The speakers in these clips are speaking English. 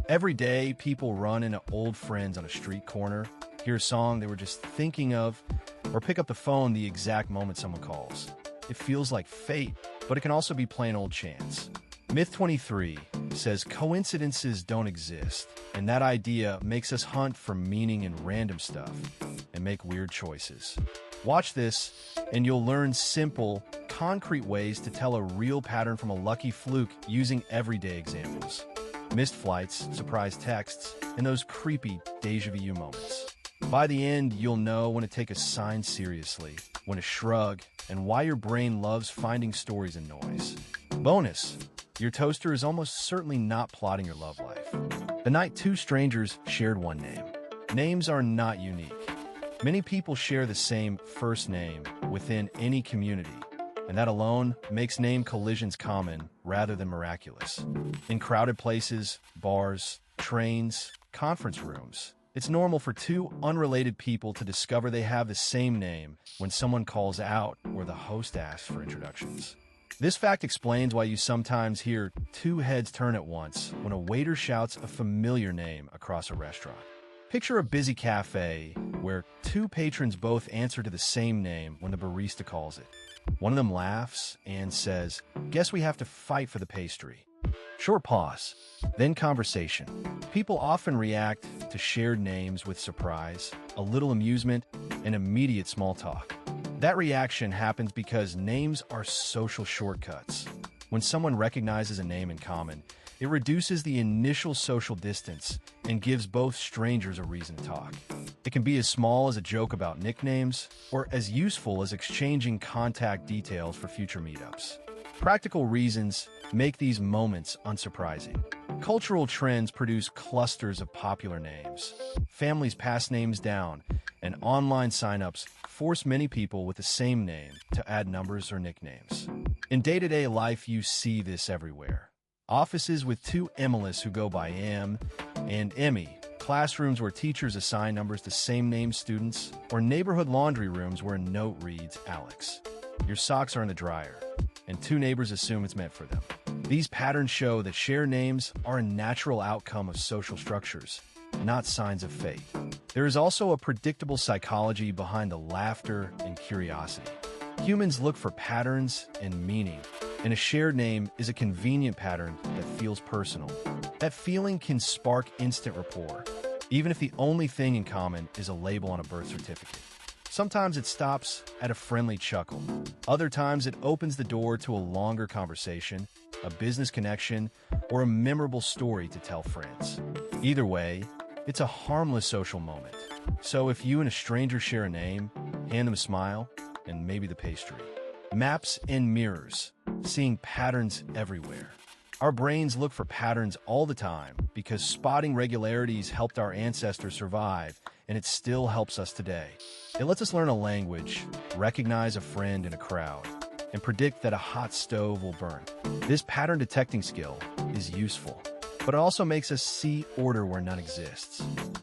Every day, people run into old friends on a street corner, hear a song they were just thinking of, or pick up the phone the exact moment someone calls. It feels like fate, but it can also be plain old chance. Myth 23 says coincidences don't exist, and that idea makes us hunt for meaning in random stuff and make weird choices. Watch this, and you'll learn simple, concrete ways to tell a real pattern from a lucky fluke using everyday examples. Missed flights, surprise texts, and those creepy deja vu moments. By the end, you'll know when to take a sign seriously, when to shrug, and why your brain loves finding stories in noise. Bonus, your toaster is almost certainly not plotting your love life. The night two strangers shared one name. Names are not unique. Many people share the same first name within any community, and that alone makes name collisions common rather than miraculous. In crowded places, bars, trains, conference rooms, it's normal for two unrelated people to discover they have the same name when someone calls out or the host asks for introductions. This fact explains why you sometimes hear two heads turn at once when a waiter shouts a familiar name across a restaurant. Picture a busy cafe where two patrons both answer to the same name when the barista calls it. One of them laughs and says, "Guess we have to fight for the pastry." Short pause, then conversation. People often react to shared names with surprise, a little amusement, and immediate small talk. That reaction happens because names are social shortcuts. When someone recognizes a name in common, it reduces the initial social distance and gives both strangers a reason to talk. It can be as small as a joke about nicknames or as useful as exchanging contact details for future meetups. Practical reasons make these moments unsurprising. Cultural trends produce clusters of popular names. Families pass names down, and online signups force many people with the same name to add numbers or nicknames. In day-to-day life, you see this everywhere. Offices with two Emilys who go by Em and Emmy, classrooms where teachers assign numbers to same-name students, or neighborhood laundry rooms where a note reads Alex. Your socks are in the dryer, and two neighbors assume it's meant for them. These patterns show that shared names are a natural outcome of social structures, not signs of fate. There is also a predictable psychology behind the laughter and curiosity. Humans look for patterns and meaning, and a shared name is a convenient pattern that feels personal. That feeling can spark instant rapport, even if the only thing in common is a label on a birth certificate. Sometimes it stops at a friendly chuckle. Other times it opens the door to a longer conversation, a business connection, or a memorable story to tell friends. Either way, it's a harmless social moment. So if you and a stranger share a name, hand them a smile, and maybe the pastry. Maps and mirrors, seeing patterns everywhere. Our brains look for patterns all the time because spotting regularities helped our ancestors survive, and it still helps us today. It lets us learn a language, recognize a friend in a crowd, and predict that a hot stove will burn. This pattern detecting skill is useful, but it also makes us see order where none exists.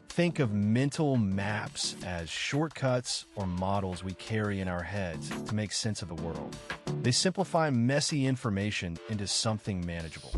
Think of mental maps as shortcuts or models we carry in our heads to make sense of the world. They simplify messy information into something manageable.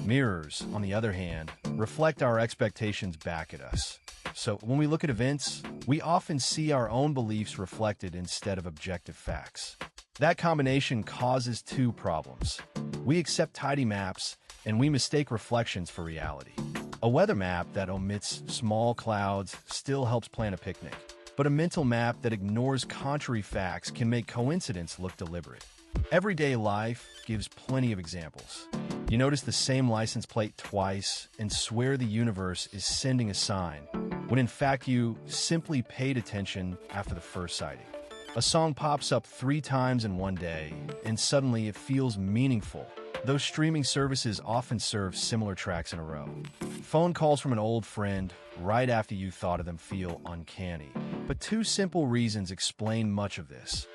Mirrors, on the other hand, reflect our expectations back at us. So when we look at events, we often see our own beliefs reflected instead of objective facts. That combination causes two problems. We accept tidy maps, and we mistake reflections for reality. A weather map that omits small clouds still helps plan a picnic, but a mental map that ignores contrary facts can make coincidence look deliberate. Everyday life gives plenty of examples. You notice the same license plate twice and swear the universe is sending a sign, when in fact you simply paid attention after the first sighting. A song pops up 3 times in one day, and suddenly it feels meaningful. Those streaming services often serve similar tracks in a row. Phone calls from an old friend right after you thought of them feel uncanny. But 2 simple reasons explain much of this.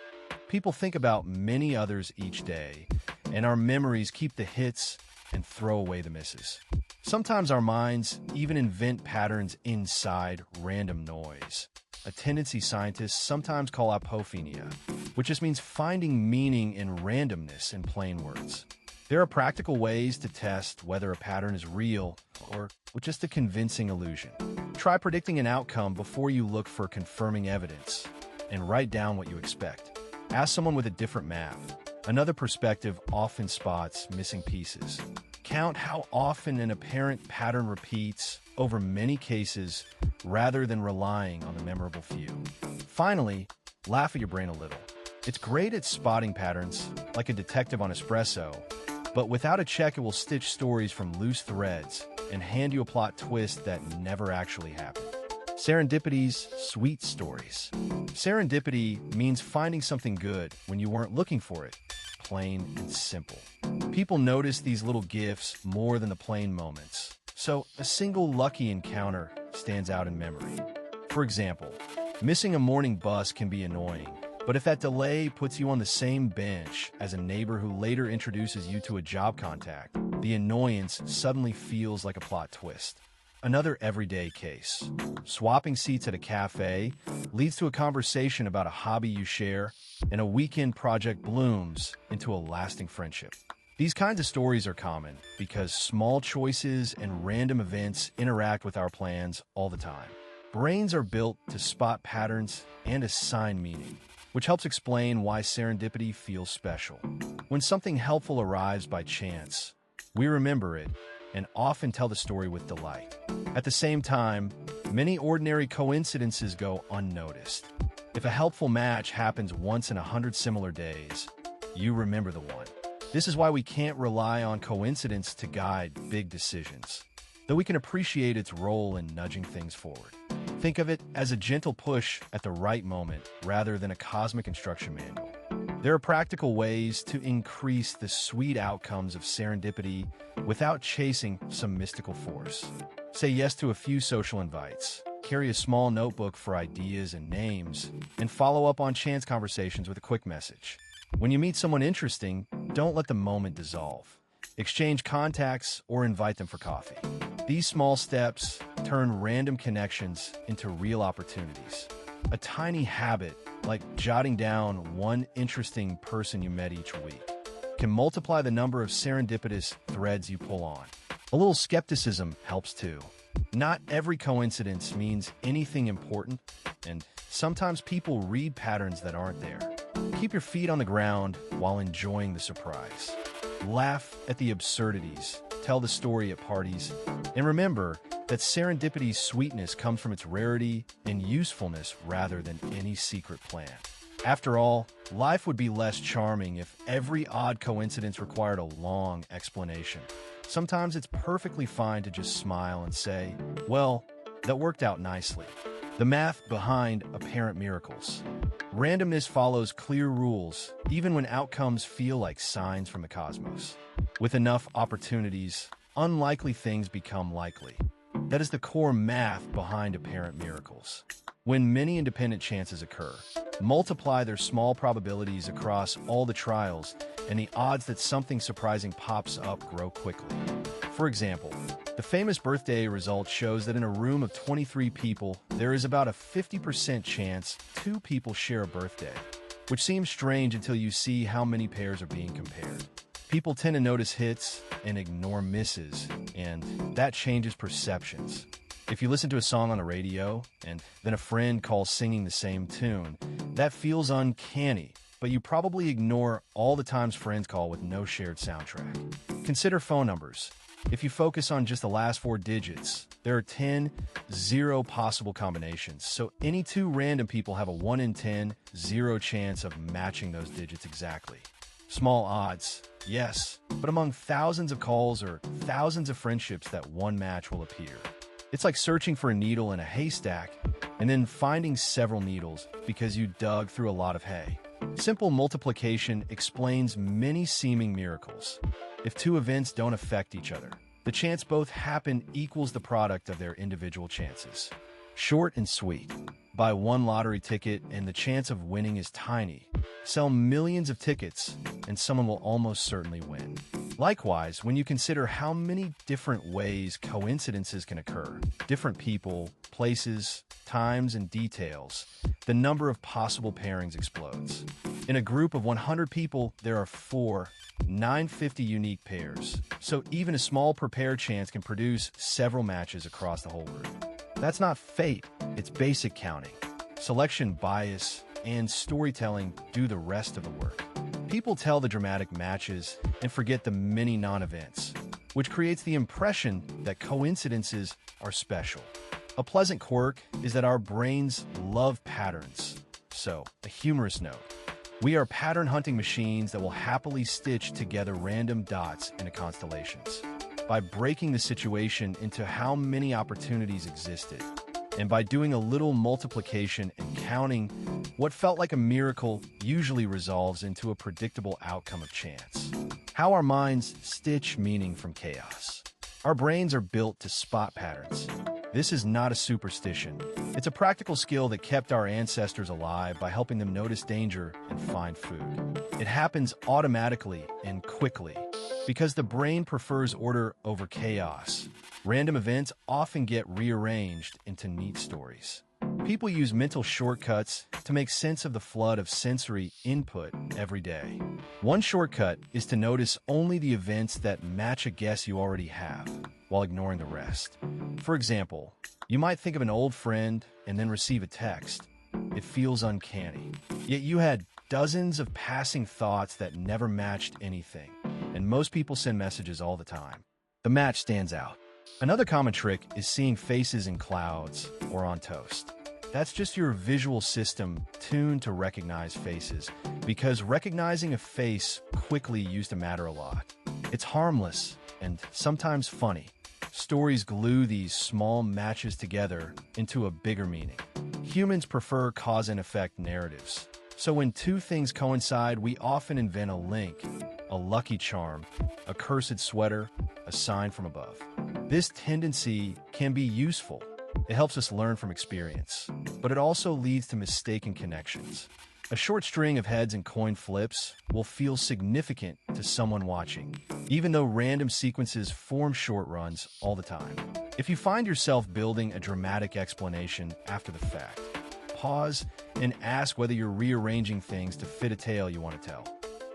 People think about many others each day, and our memories keep the hits and throw away the misses. Sometimes our minds even invent patterns inside random noise. A tendency scientists sometimes call apophenia, which just means finding meaning in randomness in plain words. There are practical ways to test whether a pattern is real or just a convincing illusion. Try predicting an outcome before you look for confirming evidence, and write down what you expect. Ask someone with a different math. Another perspective often spots missing pieces. Count how often an apparent pattern repeats over many cases rather than relying on the memorable few. Finally, laugh at your brain a little. It's great at spotting patterns, like a detective on espresso, but without a check, it will stitch stories from loose threads and hand you a plot twist that never actually happened. Serendipity's sweet stories. Serendipity means finding something good when you weren't looking for it. Plain and simple. People notice these little gifts more than the plain moments, so a single lucky encounter stands out in memory. For example, missing a morning bus can be annoying, but if that delay puts you on the same bench as a neighbor who later introduces you to a job contact, the annoyance suddenly feels like a plot twist. Another everyday case. Swapping seats at a cafe leads to a conversation about a hobby you share, and a weekend project blooms into a lasting friendship. These kinds of stories are common because small choices and random events interact with our plans all the time. Brains are built to spot patterns and assign meaning, which helps explain why serendipity feels special. When something helpful arrives by chance, we remember it and often tell the story with delight. At the same time, many ordinary coincidences go unnoticed. If a helpful match happens once in 100 similar days, you remember the one. This is why we can't rely on coincidence to guide big decisions, though we can appreciate its role in nudging things forward. Think of it as a gentle push at the right moment rather than a cosmic instruction manual. There are practical ways to increase the sweet outcomes of serendipity without chasing some mystical force. Say yes to a few social invites, carry a small notebook for ideas and names, and follow up on chance conversations with a quick message. When you meet someone interesting, don't let the moment dissolve. Exchange contacts or invite them for coffee. These small steps turn random connections into real opportunities. A tiny habit, like jotting down one interesting person you met each week, can multiply the number of serendipitous threads you pull on. A little skepticism helps too. Not every coincidence means anything important, and sometimes people read patterns that aren't there. Keep your feet on the ground while enjoying the surprise. Laugh at the absurdities, tell the story at parties, and remember that serendipity's sweetness comes from its rarity and usefulness rather than any secret plan. After all, life would be less charming if every odd coincidence required a long explanation. Sometimes it's perfectly fine to just smile and say, well, that worked out nicely. The math behind apparent miracles. Randomness follows clear rules, even when outcomes feel like signs from the cosmos. With enough opportunities, unlikely things become likely. That is the core math behind apparent miracles. When many independent chances occur, multiply their small probabilities across all the trials, and the odds that something surprising pops up grow quickly. For example, the famous birthday result shows that in a room of 23 people, there is about a 50% chance 2 people share a birthday, which seems strange until you see how many pairs are being compared. People tend to notice hits and ignore misses, and that changes perceptions. If you listen to a song on the radio, and then a friend calls singing the same tune, that feels uncanny, but you probably ignore all the times friends call with no shared soundtrack. Consider phone numbers. If you focus on just the last 4 digits, there are 0 possible combinations, so any 2 random people have a 1 in 10, 0 chance of matching those digits exactly. Small odds, yes, but among thousands of calls or thousands of friendships, that one match will appear. It's like searching for a needle in a haystack and then finding several needles because you dug through a lot of hay. Simple multiplication explains many seeming miracles. If 2 events don't affect each other, the chance both happen equals the product of their individual chances. Short and sweet. Buy 1 lottery ticket and the chance of winning is tiny. Sell millions of tickets and someone will almost certainly win. Likewise, when you consider how many different ways coincidences can occur, different people, places, times, and details, the number of possible pairings explodes. In a group of 100 people, there are 950 unique pairs. So even a small per pair chance can produce several matches across the whole group. That's not fate, it's basic counting. Selection bias and storytelling do the rest of the work. People tell the dramatic matches and forget the many non-events, which creates the impression that coincidences are special. A pleasant quirk is that our brains love patterns. So, a humorous note. We are pattern-hunting machines that will happily stitch together random dots into constellations. By breaking the situation into how many opportunities existed, and by doing a little multiplication and counting, what felt like a miracle usually resolves into a predictable outcome of chance. How our minds stitch meaning from chaos. Our brains are built to spot patterns. This is not a superstition. It's a practical skill that kept our ancestors alive by helping them notice danger and find food. It happens automatically and quickly because the brain prefers order over chaos. Random events often get rearranged into neat stories. People use mental shortcuts to make sense of the flood of sensory input every day. One shortcut is to notice only the events that match a guess you already have, while ignoring the rest. For example, you might think of an old friend and then receive a text. It feels uncanny. Yet you had dozens of passing thoughts that never matched anything, and most people send messages all the time. The match stands out. Another common trick is seeing faces in clouds or on toast. That's just your visual system tuned to recognize faces, because recognizing a face quickly used to matter a lot. It's harmless and sometimes funny. Stories glue these small matches together into a bigger meaning. Humans prefer cause and effect narratives. So when two things coincide, we often invent a link, a lucky charm, a cursed sweater, a sign from above. This tendency can be useful. It helps us learn from experience, but it also leads to mistaken connections. A short string of heads and coin flips will feel significant to someone watching, even though random sequences form short runs all the time. If you find yourself building a dramatic explanation after the fact, pause and ask whether you're rearranging things to fit a tale you want to tell.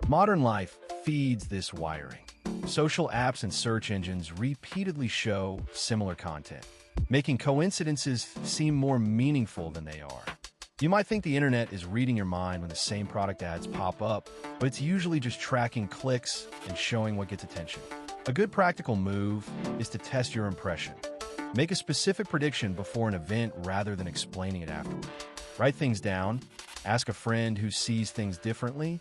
Modern life feeds this wiring. Social apps and search engines repeatedly show similar content, making coincidences seem more meaningful than they are. You might think the internet is reading your mind when the same product ads pop up, but it's usually just tracking clicks and showing what gets attention. A good practical move is to test your impression. Make a specific prediction before an event rather than explaining it afterward. Write things down, ask a friend who sees things differently,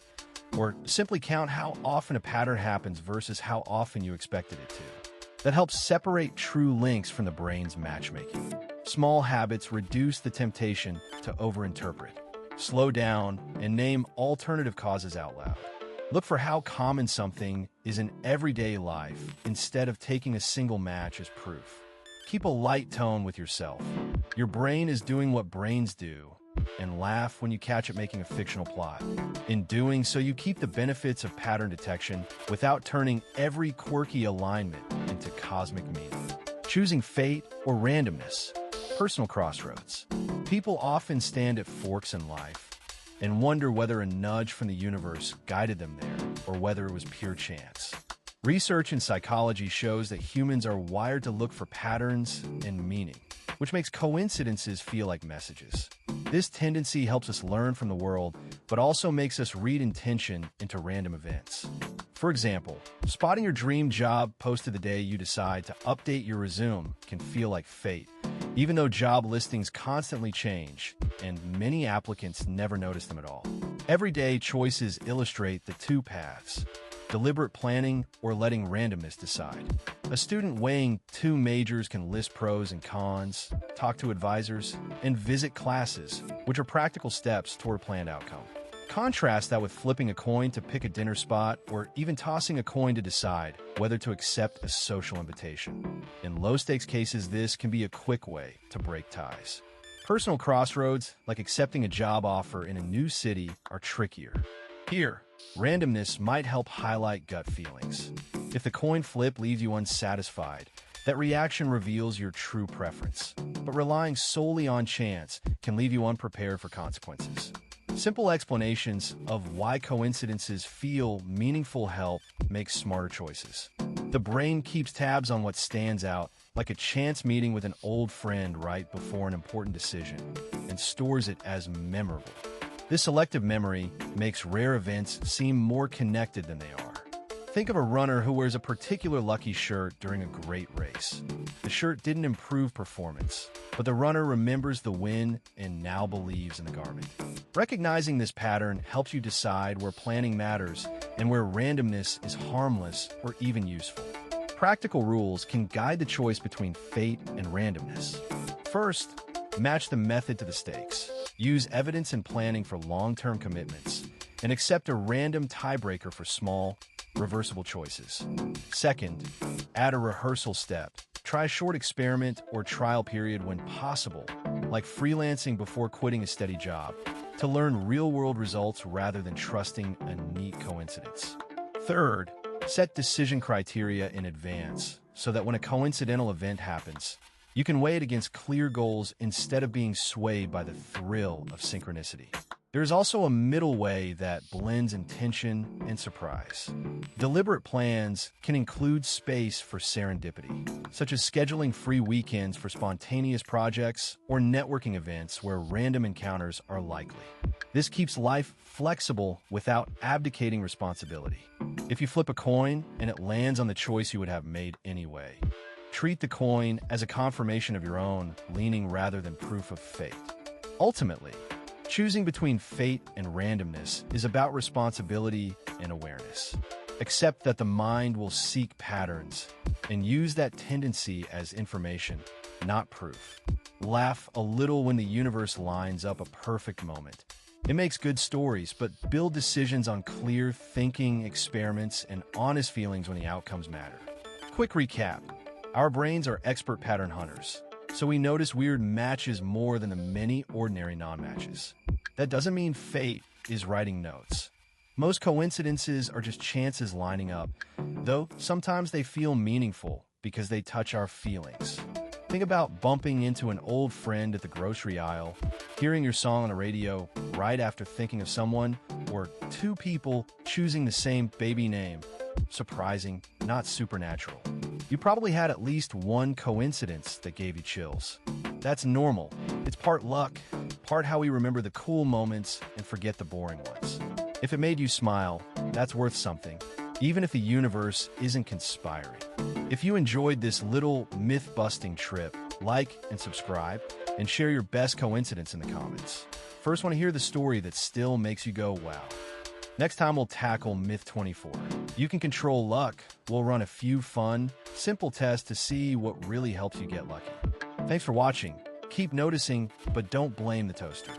or simply count how often a pattern happens versus how often you expected it to. That helps separate true links from the brain's matchmaking. Small habits reduce the temptation to overinterpret. Slow down and name alternative causes out loud. Look for how common something is in everyday life instead of taking a single match as proof. Keep a light tone with yourself. Your brain is doing what brains do, and laugh when you catch it making a fictional plot. In doing so, you keep the benefits of pattern detection without turning every quirky alignment into cosmic meaning. Choosing fate or randomness. Personal crossroads. People often stand at forks in life and wonder whether a nudge from the universe guided them there or whether it was pure chance. Research in psychology shows that humans are wired to look for patterns and meaning, which makes coincidences feel like messages. This tendency helps us learn from the world, but also makes us read intention into random events. For example, spotting your dream job posted the day you decide to update your resume can feel like fate, even though job listings constantly change and many applicants never notice them at all. Everyday choices illustrate the two paths: deliberate planning or letting randomness decide. A student weighing two majors can list pros and cons, talk to advisors, and visit classes, which are practical steps toward a planned outcome. Contrast that with flipping a coin to pick a dinner spot or even tossing a coin to decide whether to accept a social invitation. In low-stakes cases, this can be a quick way to break ties. Personal crossroads, like accepting a job offer in a new city, are trickier. Here, randomness might help highlight gut feelings. If the coin flip leaves you unsatisfied, that reaction reveals your true preference. But relying solely on chance can leave you unprepared for consequences. Simple explanations of why coincidences feel meaningful help make smarter choices. The brain keeps tabs on what stands out, like a chance meeting with an old friend right before an important decision, and stores it as memorable. This selective memory makes rare events seem more connected than they are. Think of a runner who wears a particular lucky shirt during a great race. The shirt didn't improve performance, but the runner remembers the win and now believes in the garment. Recognizing this pattern helps you decide where planning matters and where randomness is harmless or even useful. Practical rules can guide the choice between fate and randomness. First, match the method to the stakes. Use evidence in planning for long-term commitments and accept a random tiebreaker for small, reversible choices. Second, add a rehearsal step. Try a short experiment or trial period when possible, like freelancing before quitting a steady job, to learn real-world results rather than trusting a neat coincidence. Third, set decision criteria in advance so that when a coincidental event happens, you can weigh it against clear goals instead of being swayed by the thrill of synchronicity. There is also a middle way that blends intention and surprise. Deliberate plans can include space for serendipity, such as scheduling free weekends for spontaneous projects or networking events where random encounters are likely. This keeps life flexible without abdicating responsibility. If you flip a coin and it lands on the choice you would have made anyway, treat the coin as a confirmation of your own leaning rather than proof of fate. Ultimately, choosing between fate and randomness is about responsibility and awareness. Accept that the mind will seek patterns and use that tendency as information, not proof. Laugh a little when the universe lines up a perfect moment. It makes good stories, but build decisions on clear thinking, experiments, and honest feelings when the outcomes matter. Quick recap. Our brains are expert pattern hunters, so we notice weird matches more than the many ordinary non-matches. That doesn't mean fate is writing notes. Most coincidences are just chances lining up, though sometimes they feel meaningful because they touch our feelings. Think about bumping into an old friend at the grocery aisle, hearing your song on the radio right after thinking of someone, or two people choosing the same baby name. Surprising, not supernatural. You probably had at least one coincidence that gave you chills. That's normal. It's part luck, part how we remember the cool moments and forget the boring ones. If it made you smile, that's worth something, even if the universe isn't conspiring. If you enjoyed this little myth-busting trip, like and subscribe, and share your best coincidence in the comments. First, want to hear the story that still makes you go, wow. Next time, we'll tackle Myth 24. You can control luck. We'll run a few fun, simple tests to see what really helps you get lucky. Thanks for watching. Keep noticing, but don't blame the toaster.